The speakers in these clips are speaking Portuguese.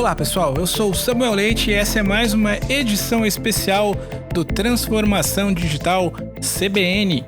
Olá pessoal, eu sou o Samuel Leite e essa é mais uma edição especial do Transformação Digital CBN.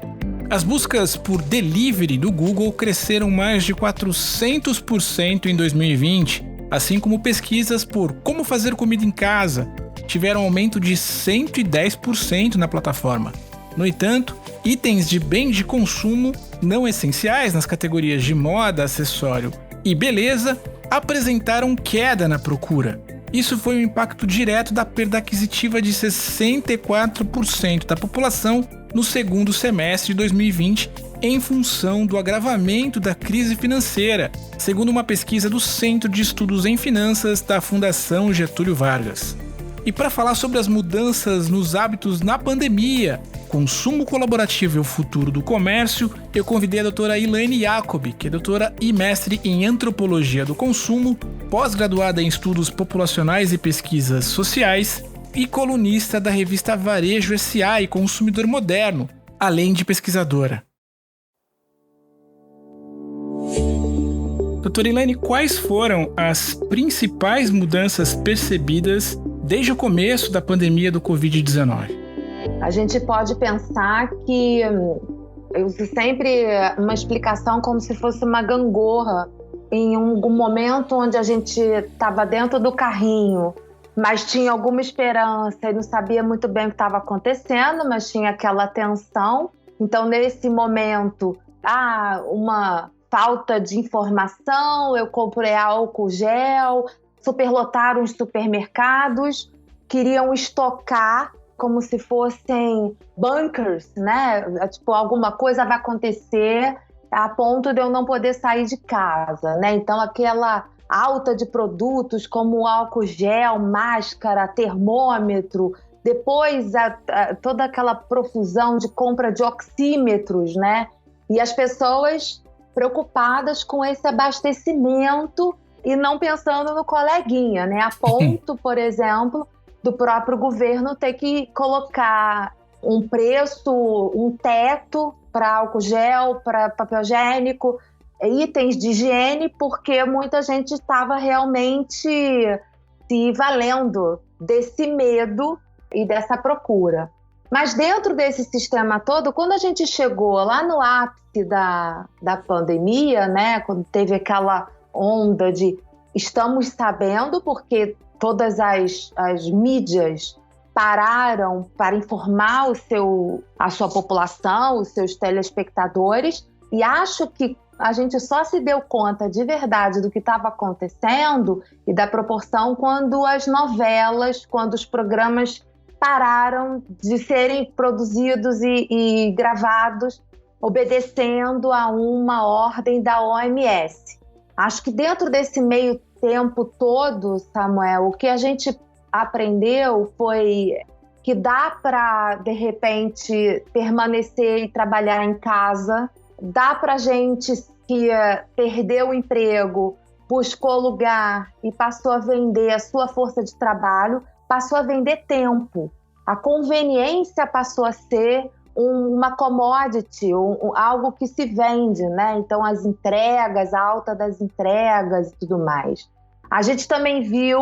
As buscas por delivery do Google cresceram mais de 400% em 2020, assim como pesquisas por como fazer comida em casa tiveram aumento de 110% na plataforma. No entanto, itens de bens de consumo não essenciais nas categorias de moda, acessório e beleza apresentaram queda na procura. Isso foi um impacto direto da perda aquisitiva de 64% da população no segundo semestre de 2020, em função do agravamento da crise financeira, segundo uma pesquisa do Centro de Estudos em Finanças da Fundação Getúlio Vargas. E para falar sobre as mudanças nos hábitos na pandemia, consumo colaborativo e o futuro do comércio, eu convidei a doutora Elaine Jacob, que é doutora e mestre em Antropologia do Consumo, pós-graduada em Estudos Populacionais e Pesquisas Sociais e colunista da revista Varejo S.A. e Consumidor Moderno, além de pesquisadora. Doutora Elaine, quais foram as principais mudanças percebidas desde o começo da pandemia do Covid-19? A gente pode pensar que eu uso sempre uma explicação como se fosse uma gangorra em algum momento onde a gente estava dentro do carrinho, mas tinha alguma esperança e não sabia muito bem o que estava acontecendo, mas tinha aquela tensão. Então, nesse momento, uma falta de informação, eu comprei álcool gel, superlotaram os supermercados, queriam estocar como se fossem bunkers, né? Tipo, alguma coisa vai acontecer a ponto de eu não poder sair de casa, né? Então, aquela alta de produtos como álcool gel, máscara, termômetro, depois toda aquela profusão de compra de oxímetros, né? E as pessoas preocupadas com esse abastecimento e não pensando no coleguinha, né? A ponto, por exemplo, do próprio governo ter que colocar um preço, um teto para álcool gel, para papel higiênico, itens de higiene, porque muita gente estava realmente se valendo desse medo e dessa procura. Mas dentro desse sistema todo, quando a gente chegou lá no ápice da pandemia, né, quando teve aquela onda de estamos sabendo, porque todas as mídias pararam para informar a sua população, os seus telespectadores, e acho que a gente só se deu conta de verdade do que estava acontecendo e da proporção quando as novelas, quando os programas pararam de serem produzidos e gravados obedecendo a uma ordem da OMS. Acho que dentro desse meio tempo todo, Samuel, o que a gente aprendeu foi que dá para, de repente, permanecer e trabalhar em casa, dá para gente que perdeu o emprego, buscou lugar e passou a vender a sua força de trabalho, passou a vender tempo. A conveniência passou a ser uma commodity, algo que se vende, né? Então, as entregas, a alta das entregas e tudo mais. A gente também viu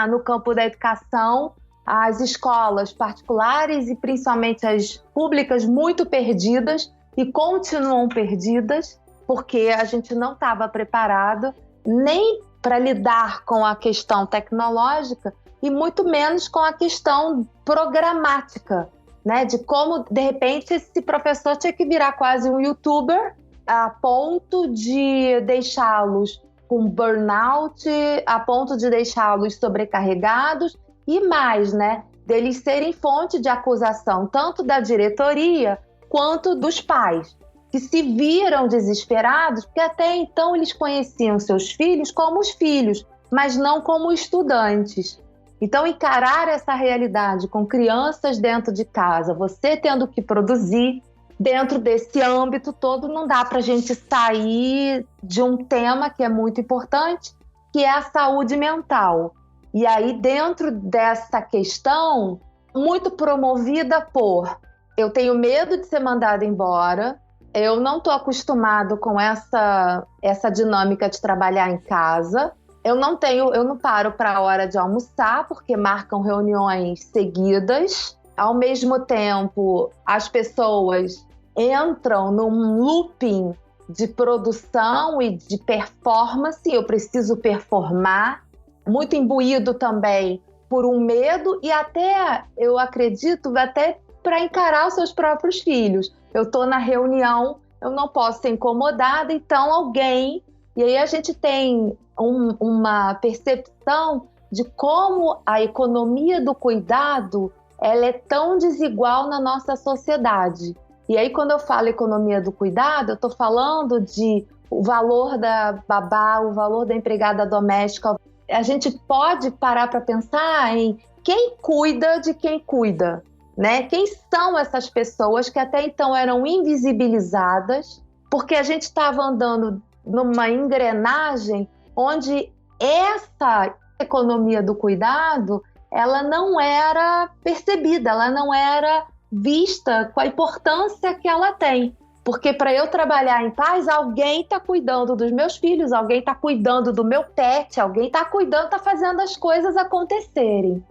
no campo da educação as escolas particulares e principalmente as públicas muito perdidas e continuam perdidas porque a gente não estava preparado nem para lidar com a questão tecnológica e muito menos com a questão programática, né? De como, de repente, esse professor tinha que virar quase um youtuber a ponto de deixá-los com burnout, a ponto de deixá-los sobrecarregados e mais, né? Deles serem fonte de acusação tanto da diretoria quanto dos pais, que se viram desesperados, porque até então eles conheciam seus filhos como os filhos, mas não como estudantes. Então, encarar essa realidade com crianças dentro de casa, você tendo que produzir dentro desse âmbito todo, não dá para a gente sair de um tema que é muito importante, que é a saúde mental. E aí, dentro dessa questão, muito promovida por eu tenho medo de ser mandada embora, eu não estou acostumado com essa dinâmica de trabalhar em casa, Eu não paro para a hora de almoçar, porque marcam reuniões seguidas. Ao mesmo tempo, as pessoas entram num looping de produção e de performance. Eu preciso performar, muito imbuído também por um medo e até, eu acredito, até para encarar os seus próprios filhos. Eu estou na reunião, eu não posso ser incomodada, então alguém... E aí a gente tem uma percepção de como a economia do cuidado ela é tão desigual na nossa sociedade. E aí, quando eu falo economia do cuidado, eu estou falando de o valor da babá, o valor da empregada doméstica. A gente pode parar para pensar em quem cuida de quem cuida, né? Quem são essas pessoas que até então eram invisibilizadas, porque a gente estava andando numa engrenagem onde essa economia do cuidado ela não era percebida, ela não era vista com a importância que ela tem. Porque para eu trabalhar em paz, alguém está cuidando dos meus filhos, alguém está cuidando do meu pet, alguém está cuidando, está fazendo as coisas acontecerem.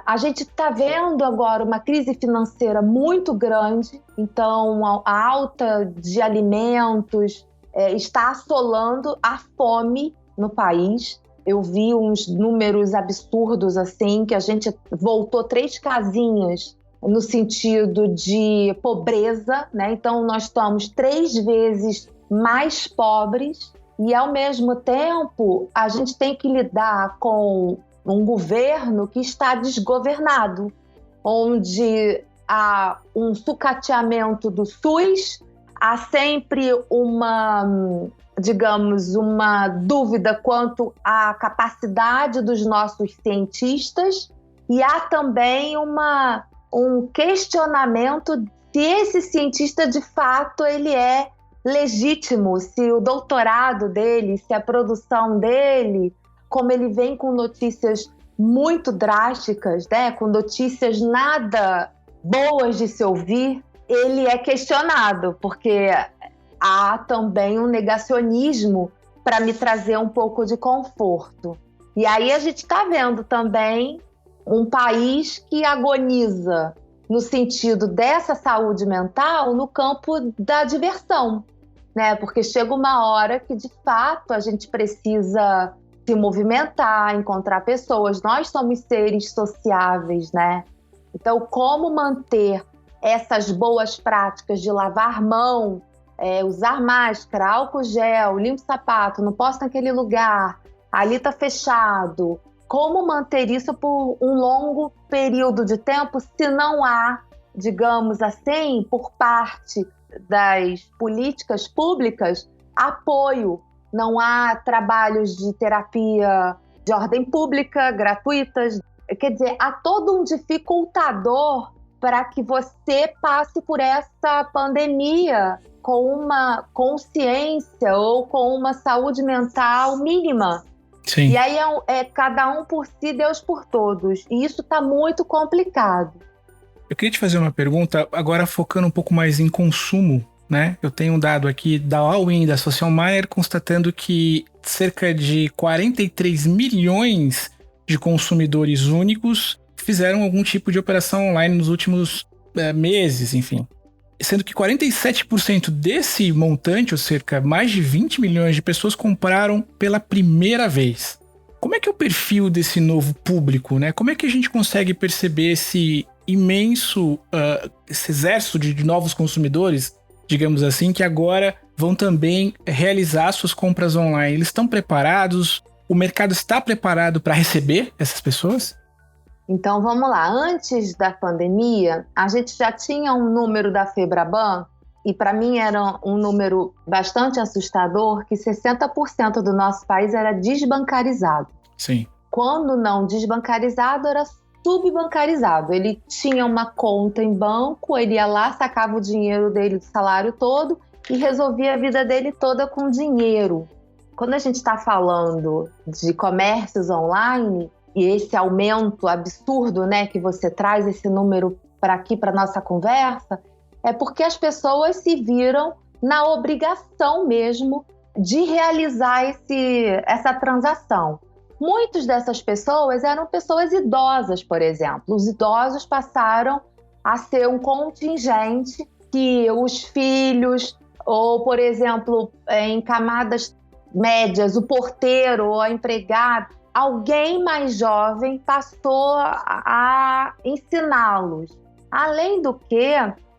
A gente está vendo agora uma crise financeira muito grande, então a alta de alimentos está assolando a fome no país. Eu vi uns números absurdos, assim, que a gente voltou 3 casinhas no sentido de pobreza, né? Então, nós estamos 3 vezes mais pobres e, ao mesmo tempo, a gente tem que lidar com um governo que está desgovernado, onde há um sucateamento do SUS, há sempre uma dúvida quanto à capacidade dos nossos cientistas e há também um questionamento se esse cientista, de fato, ele é legítimo, se o doutorado dele, se a produção dele, como ele vem com notícias muito drásticas, né, com notícias nada boas de se ouvir, ele é questionado, porque há também um negacionismo para me trazer um pouco de conforto. E aí a gente está vendo também um país que agoniza no sentido dessa saúde mental no campo da diversão, né? Porque chega uma hora que, de fato, a gente precisa se movimentar, encontrar pessoas. Nós somos seres sociáveis, né? Então, como manter essas boas práticas de lavar mão, usar máscara, álcool gel, limpo sapato, não posso naquele lugar, ali está fechado. Como manter isso por um longo período de tempo se não há, digamos assim, por parte das políticas públicas, apoio? Não há trabalhos de terapia de ordem pública, gratuitas. Quer dizer, há todo um dificultador para que você passe por essa pandemia com uma consciência ou com uma saúde mental mínima. Sim. E aí é cada um por si, Deus por todos. E isso está muito complicado. Eu queria te fazer uma pergunta, agora focando um pouco mais em consumo, né? Eu tenho um dado aqui da Allwyn, da Social Miner, constatando que cerca de 43 milhões de consumidores únicos fizeram algum tipo de operação online nos últimos meses, enfim. Sendo que 47% desse montante, ou cerca de mais de 20 milhões de pessoas, compraram pela primeira vez. Como é que é o perfil desse novo público, né? Como é que a gente consegue perceber esse imenso, esse exército de novos consumidores, digamos assim, que agora vão também realizar suas compras online? Eles estão preparados? O mercado está preparado para receber essas pessoas? Então, vamos lá. Antes da pandemia, a gente já tinha um número da Febraban, e para mim era um número bastante assustador, que 60% do nosso país era desbancarizado. Sim. Quando não desbancarizado, era subbancarizado. Ele tinha uma conta em banco, ele ia lá, sacava o dinheiro dele do salário todo e resolvia a vida dele toda com dinheiro. Quando a gente está falando de comércios online, e esse aumento absurdo, né, que você traz esse número para aqui, para nossa conversa, é porque as pessoas se viram na obrigação mesmo de realizar essa transação. Muitas dessas pessoas eram pessoas idosas, por exemplo. Os idosos passaram a ser um contingente que os filhos, ou, por exemplo, em camadas médias, o porteiro ou a empregada, alguém mais jovem passou a ensiná-los. Além do que,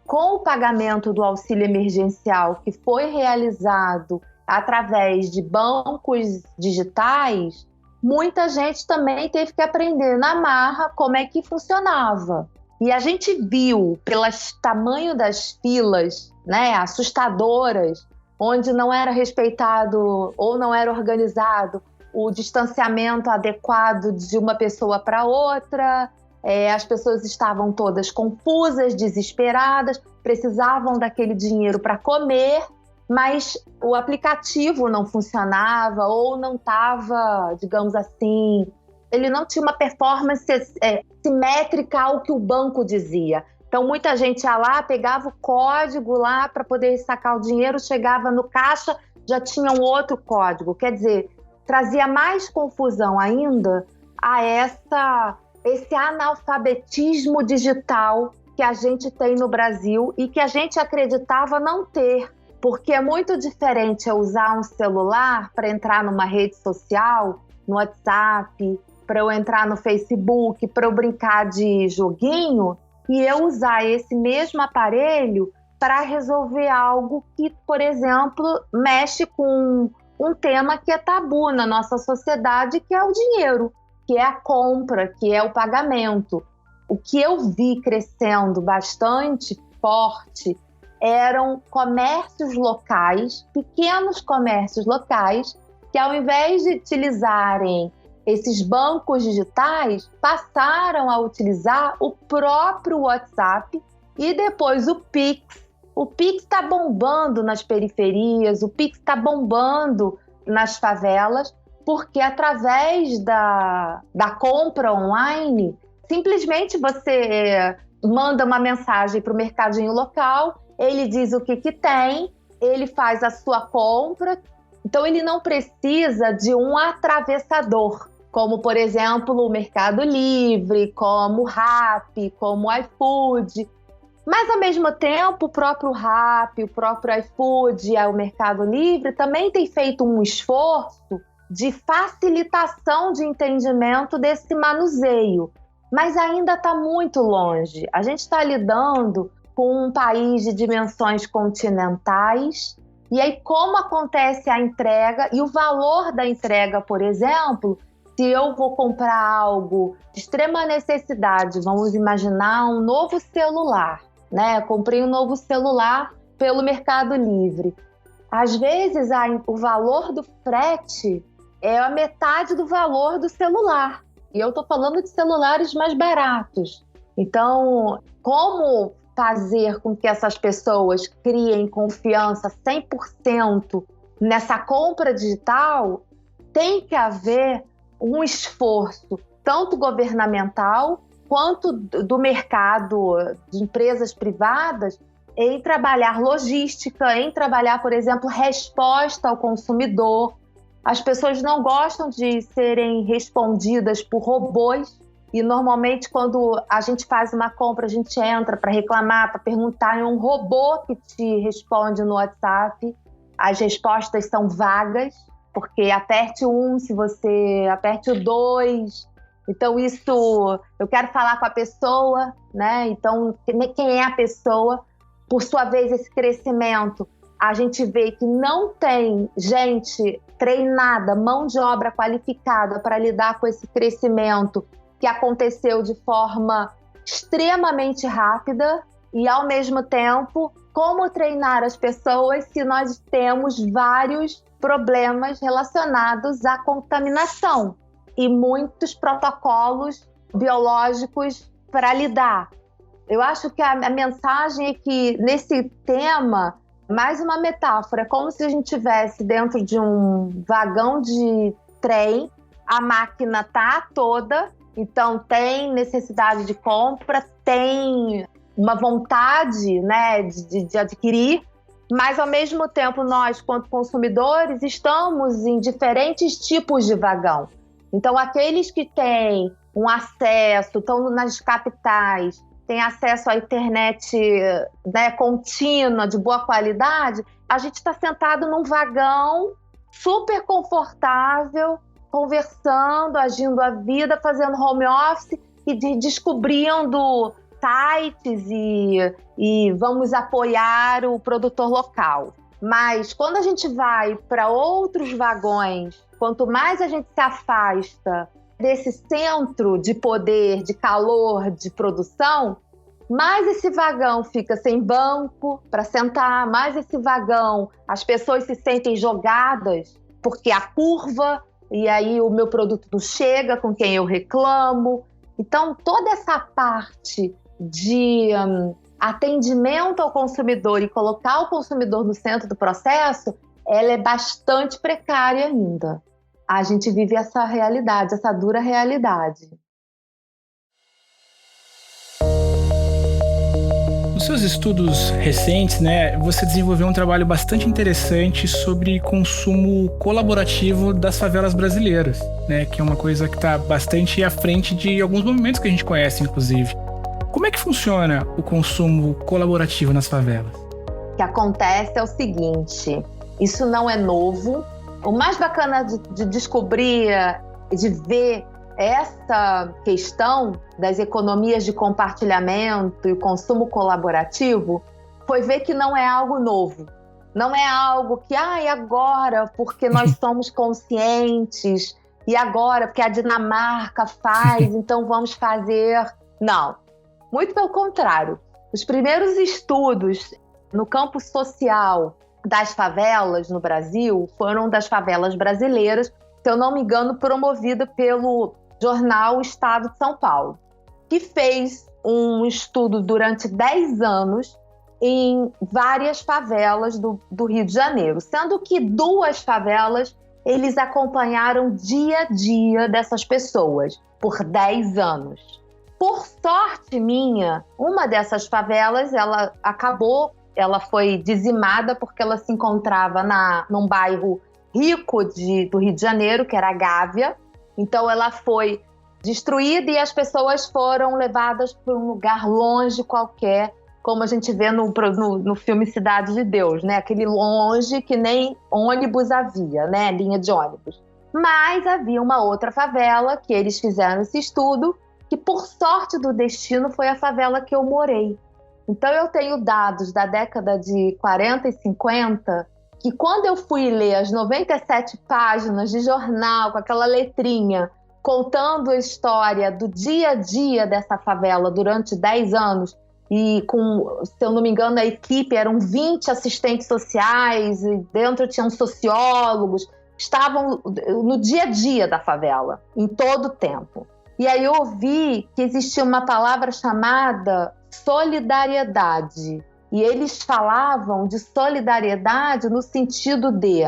com o pagamento do auxílio emergencial que foi realizado através de bancos digitais, muita gente também teve que aprender na marra como é que funcionava. E a gente viu, pelo tamanho das filas, né, assustadoras, onde não era respeitado ou não era organizado o distanciamento adequado de uma pessoa para outra, as pessoas estavam todas confusas, desesperadas, precisavam daquele dinheiro para comer, mas o aplicativo não funcionava ou não estava, digamos assim, ele não tinha uma performance simétrica ao que o banco dizia. Então, muita gente ia lá, pegava o código lá para poder sacar o dinheiro, chegava no caixa, já tinha um outro código. Quer dizer, trazia mais confusão ainda a esse analfabetismo digital que a gente tem no Brasil e que a gente acreditava não ter. Porque é muito diferente eu usar um celular para entrar numa rede social, no WhatsApp, para eu entrar no Facebook, para eu brincar de joguinho, e eu usar esse mesmo aparelho para resolver algo que, por exemplo, mexe com um tema que é tabu na nossa sociedade, que é o dinheiro, que é a compra, que é o pagamento. O que eu vi crescendo bastante forte eram comércios locais, pequenos comércios locais, que ao invés de utilizarem esses bancos digitais, passaram a utilizar o próprio WhatsApp e depois o Pix. O Pix está bombando nas periferias, o Pix está bombando nas favelas, porque através da compra online, simplesmente você manda uma mensagem para o mercadinho local, ele diz o que tem, ele faz a sua compra, então ele não precisa de um atravessador, como, por exemplo, o Mercado Livre, como o Rappi, como o iFood. Mas, ao mesmo tempo, o próprio Rappi, o próprio iFood, o Mercado Livre também tem feito um esforço de facilitação de entendimento desse manuseio. Mas ainda está muito longe. A gente está lidando com um país de dimensões continentais. E aí, como acontece a entrega e o valor da entrega, por exemplo, se eu vou comprar algo de extrema necessidade, vamos imaginar um novo celular, né? Comprei um novo celular pelo Mercado Livre. Às vezes, o valor do frete é a metade do valor do celular. E eu estou falando de celulares mais baratos. Então, como fazer com que essas pessoas criem confiança 100% nessa compra digital? Tem que haver um esforço, tanto governamental quanto do mercado de empresas privadas, em trabalhar logística, em trabalhar, por exemplo, resposta ao consumidor. As pessoas não gostam de serem respondidas por robôs e, normalmente, quando a gente faz uma compra, a gente entra para reclamar, para perguntar, é um robô que te responde no WhatsApp. As respostas são vagas, porque aperte o 1 se você aperte o 2. Então, isso, eu quero falar com a pessoa, né? Então, quem é a pessoa? Por sua vez, esse crescimento, a gente vê que não tem gente treinada, mão de obra qualificada para lidar com esse crescimento que aconteceu de forma extremamente rápida e, ao mesmo tempo, como treinar as pessoas se nós temos vários problemas relacionados à contaminação e muitos protocolos biológicos para lidar. Eu acho que a mensagem é que, nesse tema, mais uma metáfora, é como se a gente estivesse dentro de um vagão de trem, a máquina está toda, então tem necessidade de compra, tem uma vontade, né, de adquirir, Mas, ao mesmo tempo, nós, quanto consumidores, estamos em diferentes tipos de vagão. Então, aqueles que têm um acesso, estão nas capitais, têm acesso à internet, né, contínua, de boa qualidade, a gente está sentado num vagão super confortável, conversando, agindo a vida, fazendo home office e descobrindo sites e vamos apoiar o produtor local. Mas quando a gente vai para outros vagões, quanto mais a gente se afasta desse centro de poder, de calor, de produção, mais esse vagão fica sem banco para sentar, mais esse vagão as pessoas se sentem jogadas porque a curva, e aí o meu produto não chega com quem eu reclamo. Então, toda essa parte de atendimento ao consumidor e colocar o consumidor no centro do processo, ela é bastante precária ainda. A gente vive essa realidade, essa dura realidade. Nos seus estudos recentes, né, você desenvolveu um trabalho bastante interessante sobre consumo colaborativo das favelas brasileiras, né, que é uma coisa que está bastante à frente de alguns movimentos que a gente conhece, inclusive. Como é que funciona o consumo colaborativo nas favelas? O que acontece é o seguinte, isso não é novo. O mais bacana de descobrir, de ver essa questão das economias de compartilhamento e o consumo colaborativo foi ver que não é algo novo. Não é algo que, agora, porque nós somos conscientes, e agora, porque a Dinamarca faz, então vamos fazer. Não. Muito pelo contrário. Os primeiros estudos no campo social das favelas no Brasil foram das favelas brasileiras, se eu não me engano, promovida pelo jornal Estado de São Paulo, que fez um estudo durante 10 anos em várias favelas do Rio de Janeiro, sendo que 2 favelas eles acompanharam dia a dia dessas pessoas por 10 anos. Por sorte minha, uma dessas favelas, ela foi dizimada porque ela se encontrava num bairro rico do Rio de Janeiro, que era a Gávea. Então ela foi destruída e as pessoas foram levadas para um lugar longe qualquer, como a gente vê no filme Cidade de Deus, né? Aquele longe que nem ônibus havia, né? Linha de ônibus. Mas havia uma outra favela que eles fizeram esse estudo, que por sorte do destino foi a favela que eu morei. Então eu tenho dados da década de 40 e 50, que quando eu fui ler as 97 páginas de jornal com aquela letrinha, contando a história do dia a dia dessa favela durante 10 anos, e com, se eu não me engano, a equipe eram 20 assistentes sociais, e dentro tinham sociólogos, estavam no dia a dia da favela, em todo o tempo. E aí eu ouvi que existia uma palavra chamada solidariedade. E eles falavam de solidariedade no sentido de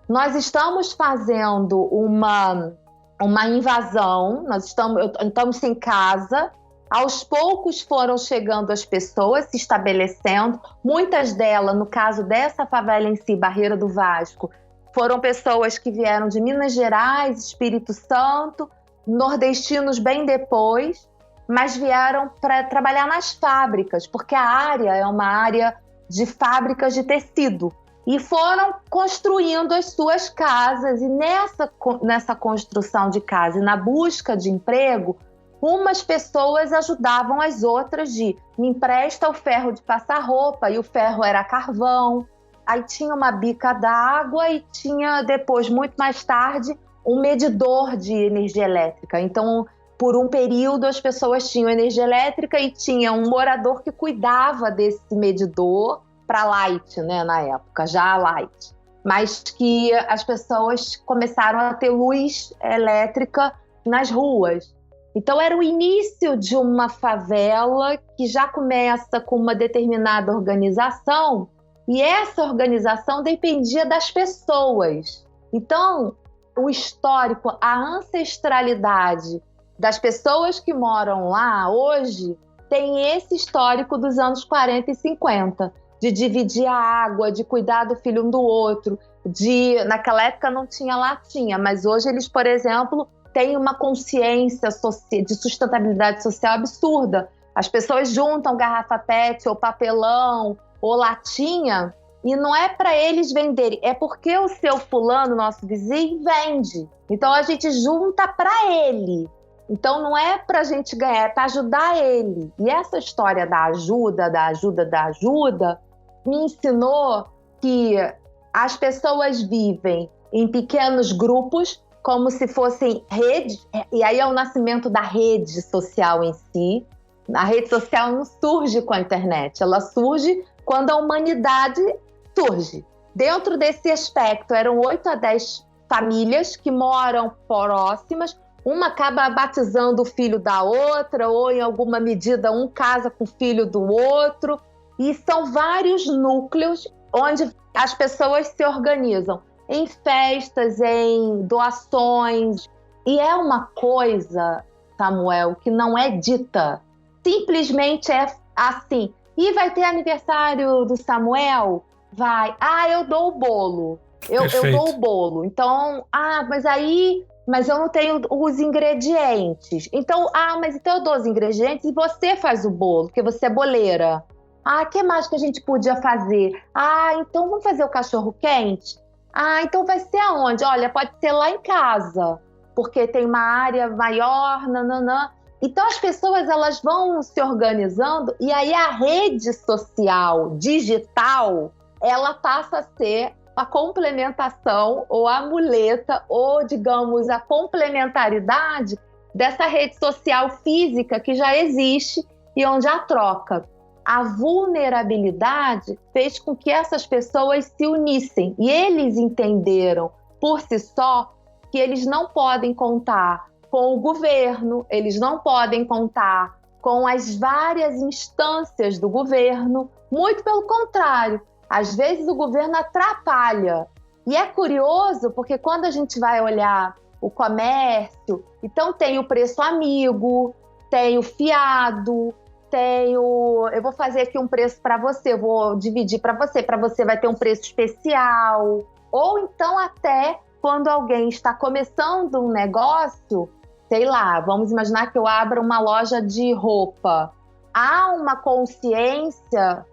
nós estamos fazendo uma invasão, nós estamos sem casa, aos poucos foram chegando as pessoas, se estabelecendo, muitas delas, no caso dessa favela em si, Barreira do Vasco, foram pessoas que vieram de Minas Gerais, Espírito Santo, nordestinos bem depois, mas vieram para trabalhar nas fábricas, porque a área é uma área de fábricas de tecido. E foram construindo as suas casas, e nessa construção de casa e na busca de emprego, umas pessoas ajudavam as outras me empresta o ferro de passar roupa, e o ferro era carvão. Aí tinha uma bica d'água e tinha depois, muito mais tarde, um medidor de energia elétrica. Então, por um período, as pessoas tinham energia elétrica e tinha um morador que cuidava desse medidor para light, né, na época, já light. Mas que as pessoas começaram a ter luz elétrica nas ruas. Então, era o início de uma favela que já começa com uma determinada organização, e essa organização dependia das pessoas. Então, o histórico, a ancestralidade das pessoas que moram lá hoje tem esse histórico dos anos 40 e 50. de dividir a água, de cuidar do filho um do outro, naquela época não tinha latinha, mas hoje eles, por exemplo, têm uma consciência de sustentabilidade social absurda. As pessoas juntam garrafa PET ou papelão ou latinha e não é para eles venderem, é porque o seu fulano, nosso vizinho, vende. Então a gente junta para ele. Então não é para a gente ganhar, é para ajudar ele. E essa história da ajuda, me ensinou que as pessoas vivem em pequenos grupos, como se fossem redes, e aí é o nascimento da rede social em si. A rede social não surge com a internet, ela surge quando a humanidade surge. Dentro desse aspecto, eram 8 a 10 famílias que moram próximas, uma acaba batizando o filho da outra, ou em alguma medida um casa com o filho do outro, e são vários núcleos onde as pessoas se organizam em festas, em doações, e é uma coisa, Samuel, que não é dita, simplesmente é assim. E vai ter aniversário do Samuel? Vai. Eu dou o bolo. Eu dou o bolo. Então, mas eu não tenho os ingredientes. Então, então eu dou os ingredientes e você faz o bolo, porque você é boleira. O que mais que a gente podia fazer? Então vamos fazer o cachorro quente? Então vai ser aonde? Olha, pode ser lá em casa, porque tem uma área maior, nananã. Então as pessoas, elas vão se organizando e aí a rede social digital, ela passa a ser a complementação ou a muleta ou, digamos, a complementaridade dessa rede social física que já existe e onde há troca. A vulnerabilidade fez com que essas pessoas se unissem e eles entenderam por si só que eles não podem contar com o governo, eles não podem contar com as várias instâncias do governo, muito pelo contrário, às vezes o governo atrapalha. E é curioso porque quando a gente vai olhar o comércio, então tem o preço amigo, tem o fiado, eu vou fazer aqui um preço para você, eu vou dividir para você vai ter um preço especial. Ou então até quando alguém está começando um negócio, sei lá, vamos imaginar que eu abra uma loja de roupa. Há uma consciência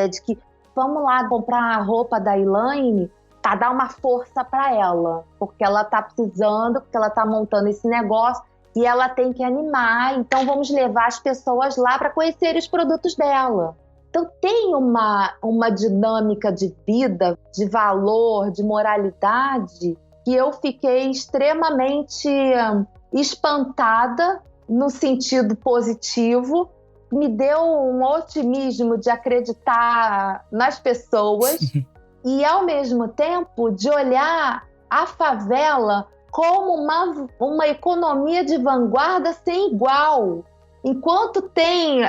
de que vamos lá comprar a roupa da Elaine para dar uma força para ela, porque ela está precisando, porque ela está montando esse negócio e ela tem que animar, então vamos levar as pessoas lá para conhecer os produtos dela. Então tem uma dinâmica de vida, de valor, de moralidade, que eu fiquei extremamente espantada no sentido positivo, me deu um otimismo de acreditar nas pessoas e, ao mesmo tempo, de olhar a favela como uma economia de vanguarda sem igual. Enquanto tem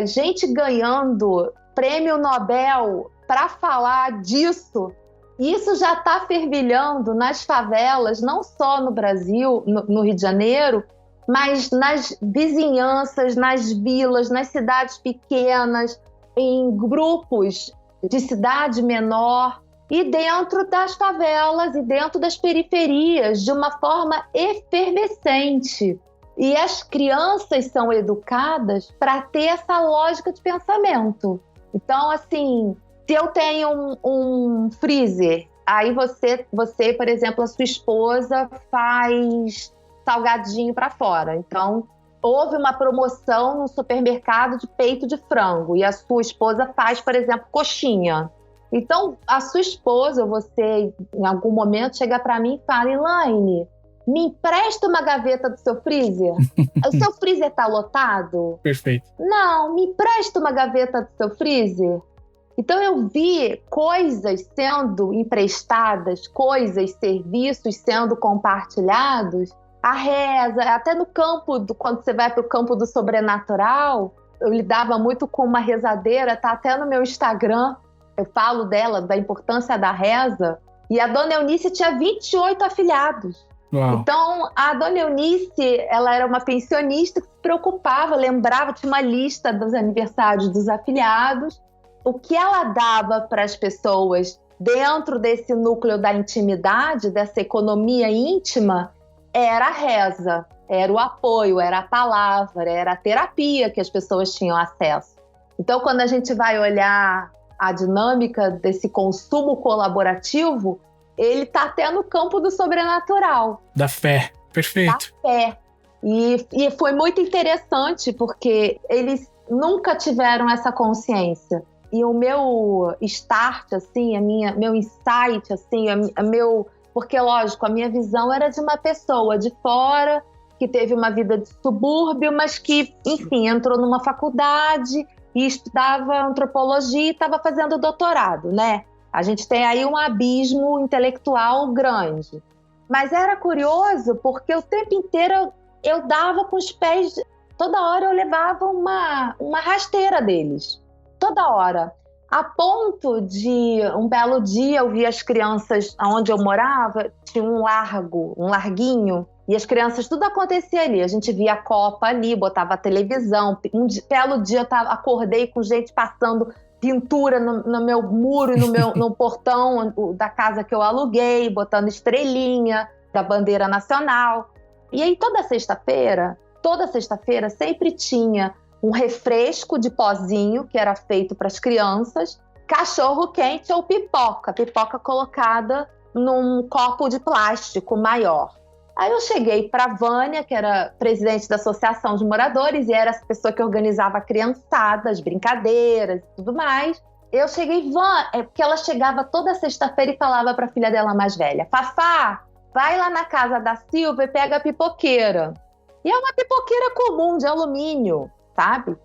gente ganhando prêmio Nobel para falar disso, isso já está fervilhando nas favelas, não só no Brasil, no Rio de Janeiro, mas nas vizinhanças, nas vilas, nas cidades pequenas, em grupos de cidade menor e dentro das favelas e dentro das periferias, de uma forma efervescente. E as crianças são educadas para ter essa lógica de pensamento. Então, assim, se eu tenho um freezer, aí você, por exemplo, a sua esposa faz salgadinho para fora. Então, houve uma promoção no supermercado de peito de frango e a sua esposa faz, por exemplo, coxinha. Então, a sua esposa, você, em algum momento, chega para mim e fala: Elaine, me empresta uma gaveta do seu freezer? O seu freezer está lotado? Perfeito. Não, me empresta uma gaveta do seu freezer? Então eu vi coisas sendo emprestadas, serviços sendo compartilhados, a reza, até no campo, quando você vai para o campo do sobrenatural, eu lidava muito com uma rezadeira, tá até no meu Instagram, eu falo dela, da importância da reza, e a Dona Eunice tinha 28 afilhados. Uau. Então, a Dona Eunice, ela era uma pensionista que se preocupava, lembrava, tinha uma lista dos aniversários dos afilhados, o que ela dava para as pessoas dentro desse núcleo da intimidade, dessa economia íntima, era a reza, era o apoio, era a palavra, era a terapia que as pessoas tinham acesso. Então, quando a gente vai olhar a dinâmica desse consumo colaborativo, ele está até no campo do sobrenatural. Da fé, perfeito. Da fé. E foi muito interessante, porque eles nunca tiveram essa consciência. E o meu start, assim, meu insight, assim, porque, lógico, a minha visão era de uma pessoa de fora, que teve uma vida de subúrbio, mas que, enfim, entrou numa faculdade e estudava antropologia e estava fazendo doutorado, né? A gente tem aí um abismo intelectual grande. Mas era curioso, porque o tempo inteiro eu dava com os pés, toda hora eu levava uma rasteira deles. Toda hora. A ponto de, um belo dia, eu vi as crianças, onde eu morava, tinha um larguinho, e as crianças, tudo acontecia ali. A gente via a Copa ali, botava a televisão. Um belo dia eu acordei com gente passando pintura no meu muro e no portão da casa que eu aluguei, botando estrelinha da bandeira nacional. E aí toda sexta-feira sempre tinha um refresco de pozinho, que era feito para as crianças, cachorro quente ou pipoca colocada num copo de plástico maior. Aí eu cheguei para a Vânia, que era presidente da Associação de Moradores, e era essa pessoa que organizava a criançada, as brincadeiras e tudo mais. Eu cheguei, porque ela chegava toda sexta-feira e falava para a filha dela mais velha: Fafá, vai lá na casa da Silva e pega a pipoqueira. E é uma pipoqueira comum, de alumínio, sabe?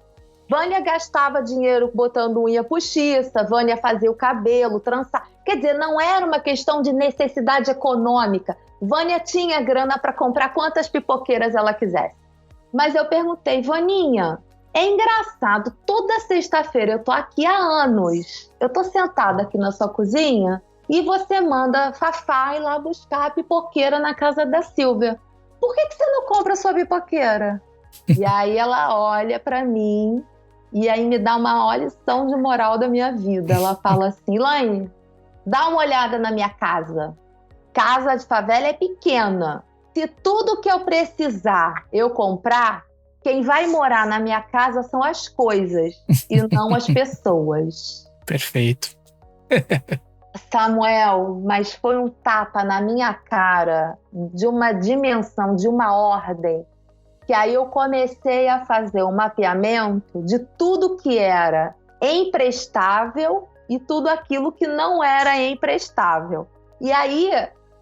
Vânia gastava dinheiro botando unha postiça, Vânia fazia o cabelo, trançar. Quer dizer, não era uma questão de necessidade econômica. Vânia tinha grana para comprar quantas pipoqueiras ela quisesse. Mas eu perguntei: Vaninha, é engraçado, toda sexta-feira eu tô aqui há anos, eu tô sentada aqui na sua cozinha e você manda Fafá ir lá buscar a pipoqueira na casa da Silvia. Por que você não compra a sua pipoqueira? E aí ela olha para mim e aí me dá uma lição de moral da minha vida. Ela fala assim: Laine, dá uma olhada na minha casa. Casa de favela é pequena. Se tudo que eu precisar eu comprar, quem vai morar na minha casa são as coisas e não as pessoas. Perfeito. Samuel, mas foi um tapa na minha cara de uma dimensão, de uma ordem, que aí eu comecei a fazer um mapeamento de tudo que era emprestável e tudo aquilo que não era emprestável. E aí,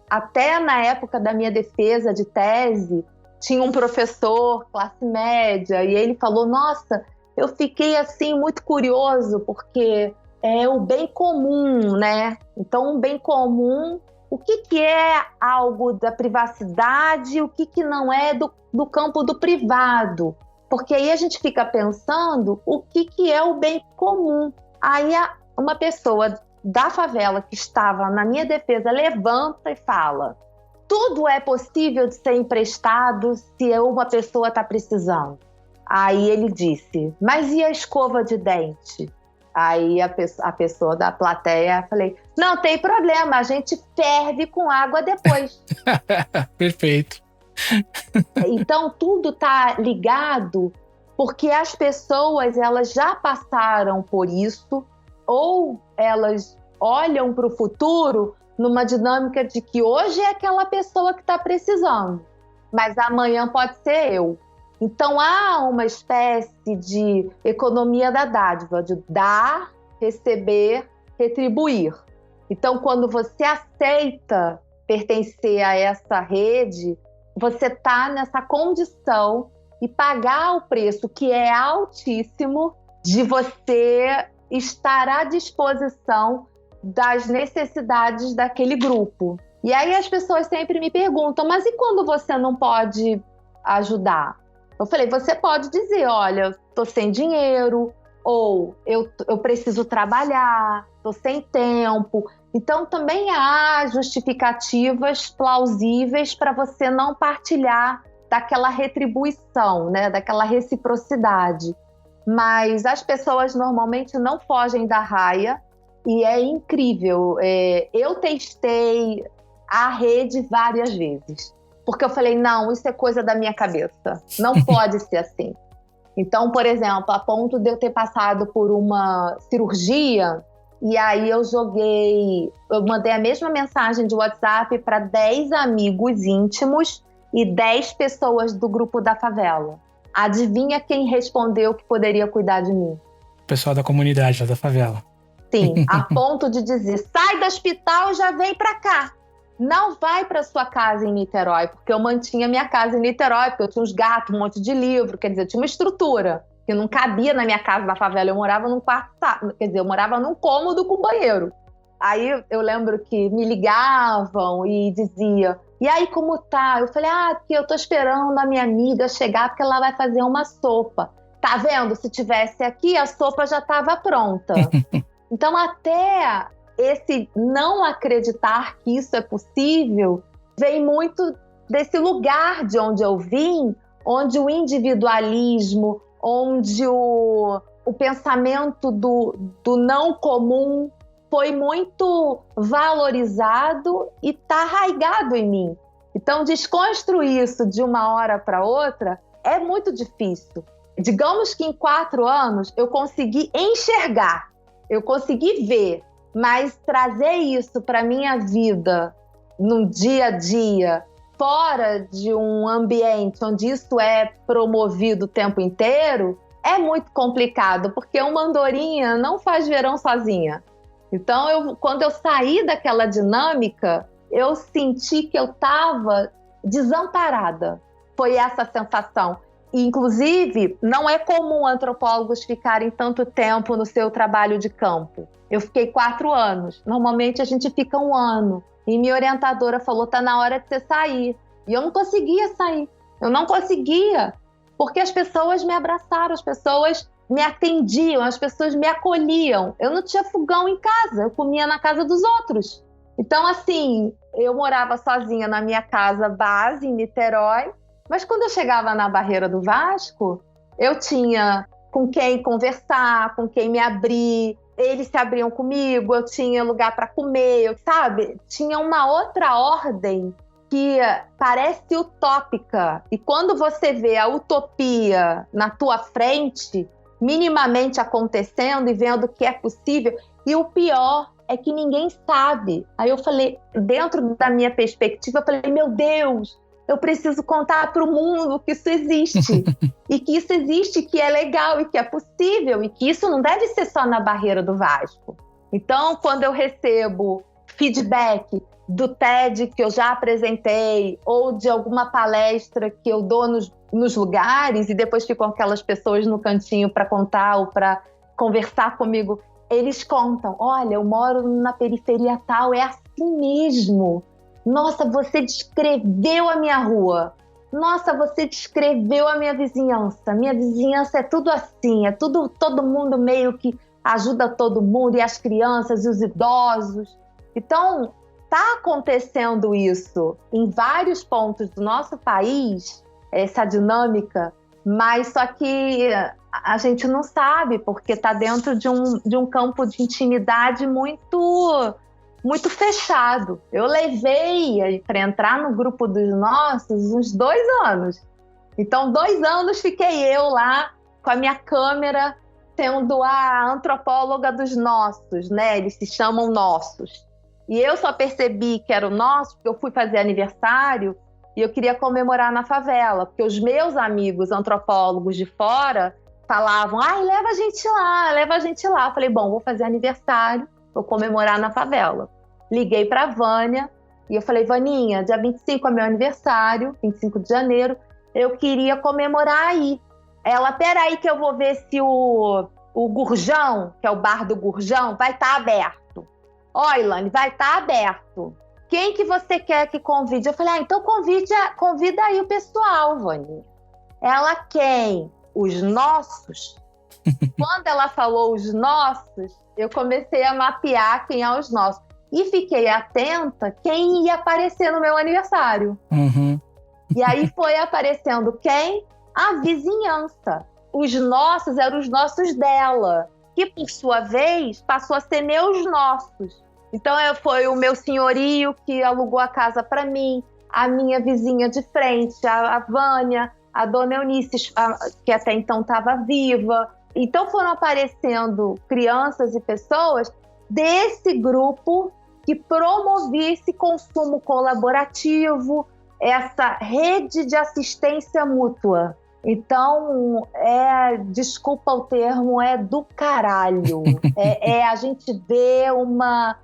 até na época da minha defesa de tese, tinha um professor, classe média, e ele falou: nossa, eu fiquei assim muito curioso, porque é o bem comum, né? Então, um bem comum, o que é algo da privacidade, o que não é do campo do privado? Porque aí a gente fica pensando o que é o bem comum. Aí uma pessoa da favela que estava na minha defesa levanta e fala: tudo é possível de ser emprestado se uma pessoa está precisando. Aí ele disse: mas e a escova de dente? Aí a pessoa da plateia, falei: não tem problema, a gente ferve com água depois. Perfeito. Então tudo está ligado, porque as pessoas, elas já passaram por isso, ou elas olham para o futuro numa dinâmica de que hoje é aquela pessoa que está precisando, mas amanhã pode ser eu. Então há uma espécie de economia da dádiva, de dar, receber, retribuir. Então, quando você aceita pertencer a essa rede, você está nessa condição e pagar o preço, que é altíssimo, de você estar à disposição das necessidades daquele grupo. E aí as pessoas sempre me perguntam: mas e quando você não pode ajudar? Eu falei: você pode dizer: olha, estou sem dinheiro, ou eu preciso trabalhar, estou sem tempo. Então também há justificativas plausíveis para você não partilhar daquela retribuição, né, daquela reciprocidade. mas as pessoas normalmente não fogem da raia e é incrível. Eu testei a rede várias vezes, porque eu falei, não, isso é coisa da minha cabeça, não pode ser assim. Então, por exemplo, a ponto de eu ter passado por uma cirurgia, e aí eu mandei a mesma mensagem de WhatsApp para 10 amigos íntimos e 10 pessoas do grupo da favela. Adivinha quem respondeu que poderia cuidar de mim? O pessoal da comunidade, da favela. Sim, a ponto de dizer, sai do hospital e já vem para cá. Não vai para sua casa em Niterói, porque eu mantinha minha casa em Niterói, porque eu tinha uns gatos, um monte de livro, quer dizer, eu tinha uma estrutura que não cabia na minha casa na favela. Eu morava num quarto, quer dizer, eu morava num cômodo com banheiro. Aí eu lembro que me ligavam e dizia, e aí como tá? Eu falei, aqui eu tô esperando a minha amiga chegar porque ela vai fazer uma sopa. Tá vendo? Se tivesse aqui, a sopa já estava pronta. Então até esse não acreditar que isso é possível vem muito desse lugar de onde eu vim, onde o individualismo, onde o pensamento do não comum foi muito valorizado e está arraigado em mim. Então, desconstruir isso de uma hora para outra é muito difícil. Digamos que em 4 anos eu consegui enxergar, eu consegui ver, mas trazer isso para a minha vida no dia a dia, fora de um ambiente onde isso é promovido o tempo inteiro, é muito complicado, porque uma andorinha não faz verão sozinha. Então, quando eu saí daquela dinâmica, eu senti que eu estava desamparada. Foi essa sensação. E, inclusive, não é comum antropólogos ficarem tanto tempo no seu trabalho de campo. Eu fiquei 4 anos. Normalmente, a gente fica 1 ano. E minha orientadora falou, tá na hora de você sair. E eu não conseguia sair. Eu não conseguia. Porque as pessoas me abraçaram, as pessoas me atendiam, as pessoas me acolhiam. Eu não tinha fogão em casa, eu comia na casa dos outros. Então, assim, eu morava sozinha na minha casa base, em Niterói, mas quando eu chegava na Barreira do Vasco, eu tinha com quem conversar, com quem me abrir, eles se abriam comigo, eu tinha lugar para comer, sabe? Tinha uma outra ordem que parece utópica. E quando você vê a utopia na tua frente, minimamente acontecendo e vendo que é possível, e o pior é que ninguém sabe. Aí eu falei, dentro da minha perspectiva, eu falei, meu Deus, eu preciso contar para o mundo que isso existe. E que isso existe, que é legal e que é possível, e que isso não deve ser só na Barreira do Vasco. Então, quando eu recebo feedback do TED que eu já apresentei, ou de alguma palestra que eu dou nos lugares, e depois ficam aquelas pessoas no cantinho para contar ou para conversar comigo, eles contam, olha, eu moro na periferia tal, é assim mesmo. Nossa, você descreveu a minha rua. Nossa, você descreveu a minha vizinhança. Minha vizinhança é tudo assim, é tudo, todo mundo meio que ajuda todo mundo, e as crianças e os idosos. Então, está acontecendo isso em vários pontos do nosso país, essa dinâmica, mas só que a gente não sabe, porque está dentro de um campo de intimidade muito fechado. Eu levei para entrar no grupo dos nossos uns 2 anos. Então, 2 anos fiquei eu lá com a minha câmera, sendo a antropóloga dos nossos, né? Eles se chamam nossos. E eu só percebi que era o nosso porque eu fui fazer aniversário e eu queria comemorar na favela, porque os meus amigos antropólogos de fora falavam, leva a gente lá, leva a gente lá. Eu falei, bom, vou fazer aniversário, vou comemorar na favela. Liguei para a Vânia e eu falei, Vaninha, dia 25 é meu aniversário, 25 de janeiro, eu queria comemorar aí. Ela, peraí que eu vou ver se o Gurjão, que é o bar do Gurjão, vai estar aberto. Ó, Ilane, vai estar aberto. Quem que você quer que convide? Eu falei, então convida aí o pessoal, Vânia. Ela, quem? Os nossos? Quando ela falou os nossos, eu comecei a mapear quem é os nossos. E fiquei atenta quem ia aparecer no meu aniversário. Uhum. E aí foi aparecendo quem? A vizinhança. os nossos eram os nossos dela, que por sua vez passou a ser meus nossos. Então foi o meu senhorio que alugou a casa para mim, a minha vizinha de frente, a Vânia, a dona Eunice, que até então estava viva. Então foram aparecendo crianças e pessoas desse grupo que promovia esse consumo colaborativo, essa rede de assistência mútua. Então, desculpa o termo, é do caralho. A gente vê uma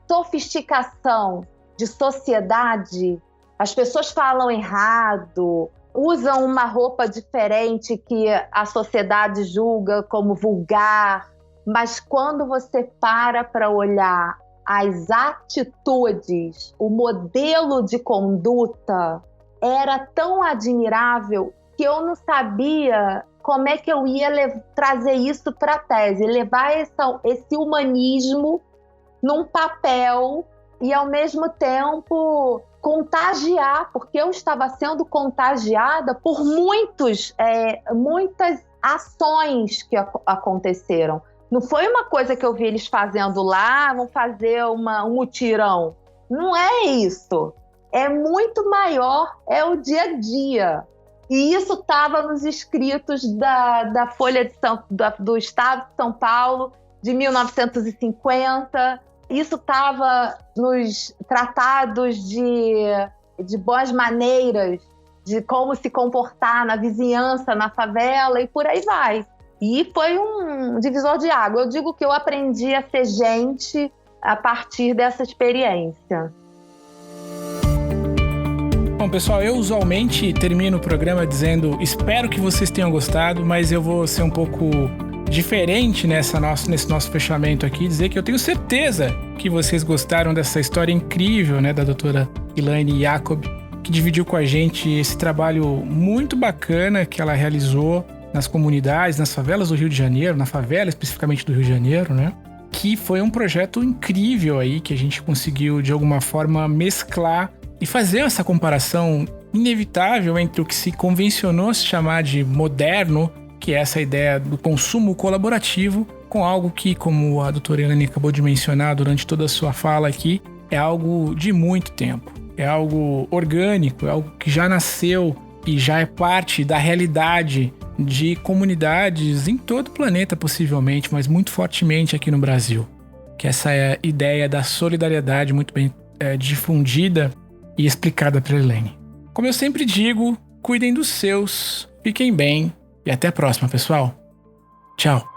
sofisticação de sociedade. As pessoas falam errado, usam uma roupa diferente que a sociedade julga como vulgar, mas quando você para olhar as atitudes, o modelo de conduta era tão admirável que eu não sabia como é que eu ia trazer isso para a tese, levar esse humanismo num papel e, ao mesmo tempo, contagiar, porque eu estava sendo contagiada por muitas ações que aconteceram. Não foi uma coisa que eu vi eles fazendo lá, vão fazer um mutirão. Não é isso. É muito maior, é o dia a dia. E isso estava nos escritos da Folha do Estado de São Paulo, de 1950. Isso estava nos tratados de boas maneiras, de como se comportar na vizinhança, na favela e por aí vai. E foi um divisor de água. Eu digo que eu aprendi a ser gente a partir dessa experiência. Bom, pessoal, eu usualmente termino o programa dizendo espero que vocês tenham gostado, mas eu vou ser um pouco diferente nesse nosso fechamento aqui, dizer que eu tenho certeza que vocês gostaram dessa história incrível, né, da doutora Elaine Jacob, que dividiu com a gente esse trabalho muito bacana que ela realizou nas comunidades, nas favelas do Rio de Janeiro, na favela especificamente do Rio de Janeiro, né? Que foi um projeto incrível aí, que a gente conseguiu de alguma forma mesclar e fazer essa comparação inevitável entre o que se convencionou se chamar de moderno, que é essa ideia do consumo colaborativo, com algo que, como a doutora Elaine acabou de mencionar durante toda a sua fala aqui, é algo de muito tempo. É algo orgânico, é algo que já nasceu e já é parte da realidade de comunidades em todo o planeta, possivelmente, mas muito fortemente aqui no Brasil. Que essa é a ideia da solidariedade muito bem difundida e explicada pela Elaine. Como eu sempre digo, cuidem dos seus, fiquem bem e até a próxima, pessoal. Tchau.